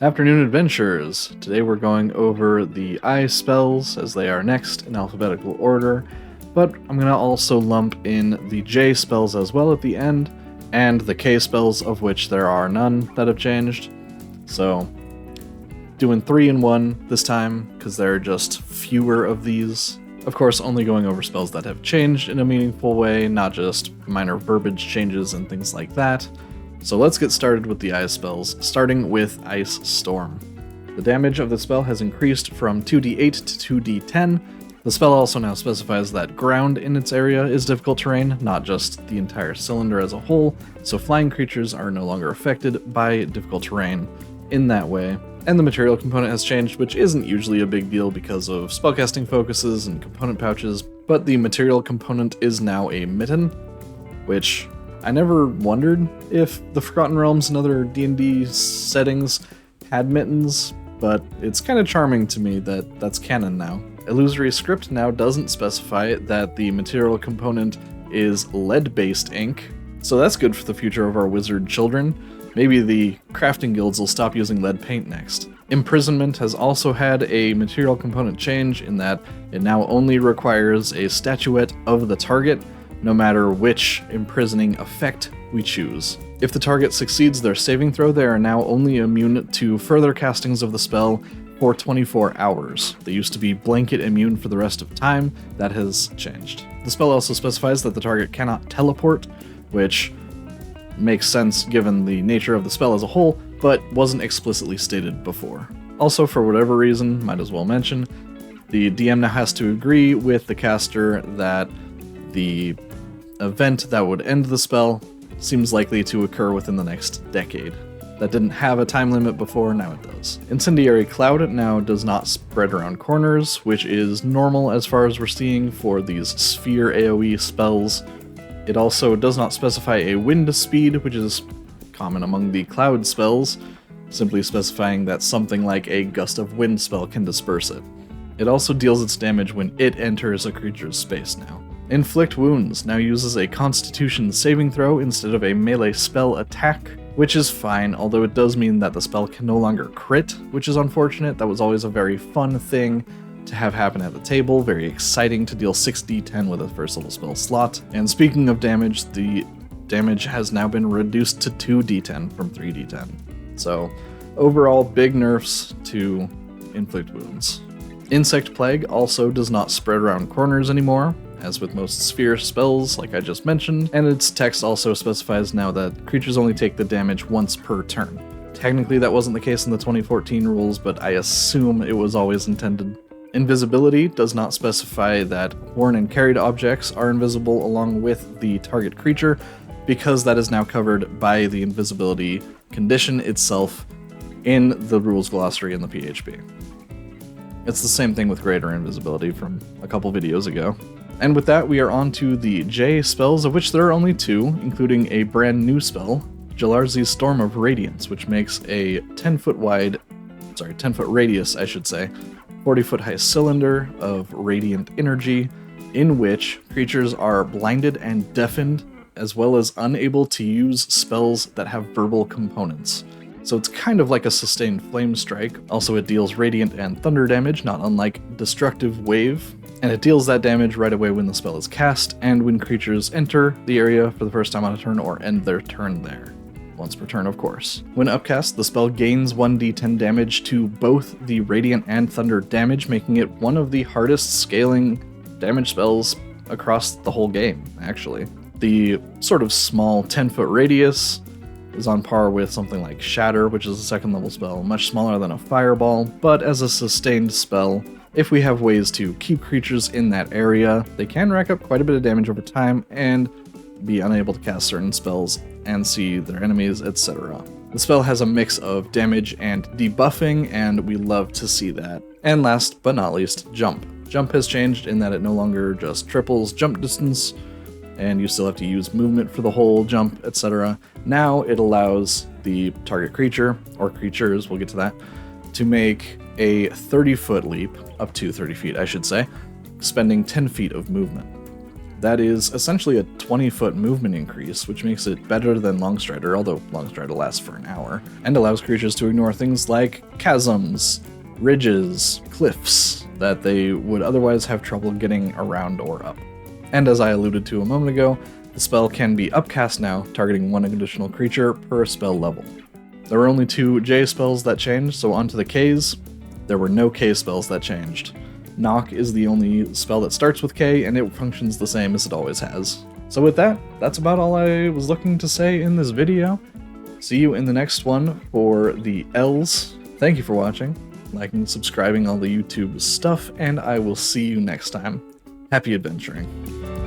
Afternoon Adventures! Today we're going over the I spells as they are next in alphabetical order, but I'm going to also lump in the J spells as well at the end, and the K spells, of which there are none that have changed. So, doing 3 in 1 this time, because there are just fewer of these. Of course, only going over spells that have changed in a meaningful way, not just minor verbiage changes and things like that. So let's get started with the ice spells, starting with Ice Storm. The damage of the spell has increased from 2d8 to 2d10. The spell also now specifies that ground in its area is difficult terrain, not just the entire cylinder as a whole, so flying creatures are no longer affected by difficult terrain in that way. And the material component has changed, which isn't usually a big deal because of spellcasting focuses and component pouches, but the material component is now a mitten, which I never wondered if the Forgotten Realms and other D&D settings had mittens, but it's kind of charming to me that that's canon now. Illusory Script now doesn't specify that the material component is lead-based ink, so that's good for the future of our wizard children. Maybe the crafting guilds will stop using lead paint next. Imprisonment has also had a material component change in that it now only requires a statuette of the target, no matter which imprisoning effect we choose. If the target succeeds their saving throw, they are now only immune to further castings of the spell for 24 hours. They used to be blanket immune for the rest of time. That has changed. The spell also specifies that the target cannot teleport, which makes sense given the nature of the spell as a whole, but wasn't explicitly stated before. Also, for whatever reason, might as well mention, the DM now has to agree with the caster that the event that would end the spell seems likely to occur within the next decade. That didn't have a time limit before, now it does. Incendiary Cloud now does not spread around corners, which is normal as far as we're seeing for these sphere AoE spells. It also does not specify a wind speed, which is common among the cloud spells, simply specifying that something like a gust of wind spell can disperse it. It also deals its damage when it enters a creature's space now. Inflict Wounds now uses a Constitution saving throw instead of a melee spell attack, which is fine, although it does mean that the spell can no longer crit, which is unfortunate. That was always a very fun thing to have happen at the table, very exciting to deal 6d10 with a first level spell slot. And speaking of damage, the damage has now been reduced to 2d10 from 3d10. So overall, big nerfs to Inflict Wounds. Insect Plague also does not spread around corners anymore, as with most sphere spells, like I just mentioned, and its text also specifies now that creatures only take the damage once per turn. Technically that wasn't the case in the 2014 rules, but I assume it was always intended. Invisibility does not specify that worn and carried objects are invisible along with the target creature, because that is now covered by the invisibility condition itself in the rules glossary in the PHB. It's the same thing with greater invisibility from a couple videos ago. And with that, we are on to the J spells, of which there are only 2, including a brand new spell, Jalarzi's Storm of Radiance, which makes a 10-foot radius, 40-foot high cylinder of radiant energy, in which creatures are blinded and deafened, as well as unable to use spells that have verbal components. So it's kind of like a sustained flame strike. Also, it deals radiant and thunder damage, not unlike Destructive Wave, and it deals that damage right away when the spell is cast, and when creatures enter the area for the first time on a turn or end their turn there. Once per turn, of course. When upcast, the spell gains 1d10 damage to both the radiant and thunder damage, making it one of the hardest scaling damage spells across the whole game, actually. The sort of small 10-foot radius is on par with something like Shatter, which is a 2nd level spell, much smaller than a Fireball, but as a sustained spell, if we have ways to keep creatures in that area, they can rack up quite a bit of damage over time and be unable to cast certain spells and see their enemies, etc. The spell has a mix of damage and debuffing, and we love to see that. And last but not least, Jump. Jump has changed in that it no longer just triples jump distance, and you still have to use movement for the whole jump, etc. Now it allows the target creature, or creatures, we'll get to that, to make a 30-foot leap, up to 30 feet I should say, spending 10 feet of movement. That is essentially a 20-foot movement increase, which makes it better than Longstrider, although Longstrider lasts for an hour, and allows creatures to ignore things like chasms, ridges, cliffs, that they would otherwise have trouble getting around or up. And as I alluded to a moment ago, the spell can be upcast now, targeting one additional creature per spell level. There were only 2 J spells that changed, so onto the Ks. There were no K spells that changed. Knock is the only spell that starts with K, and it functions the same as it always has. So with that, that's about all I was looking to say in this video. See you in the next one for the Ls. Thank you for watching, liking, subscribing, all the YouTube stuff, and I will see you next time. Happy adventuring.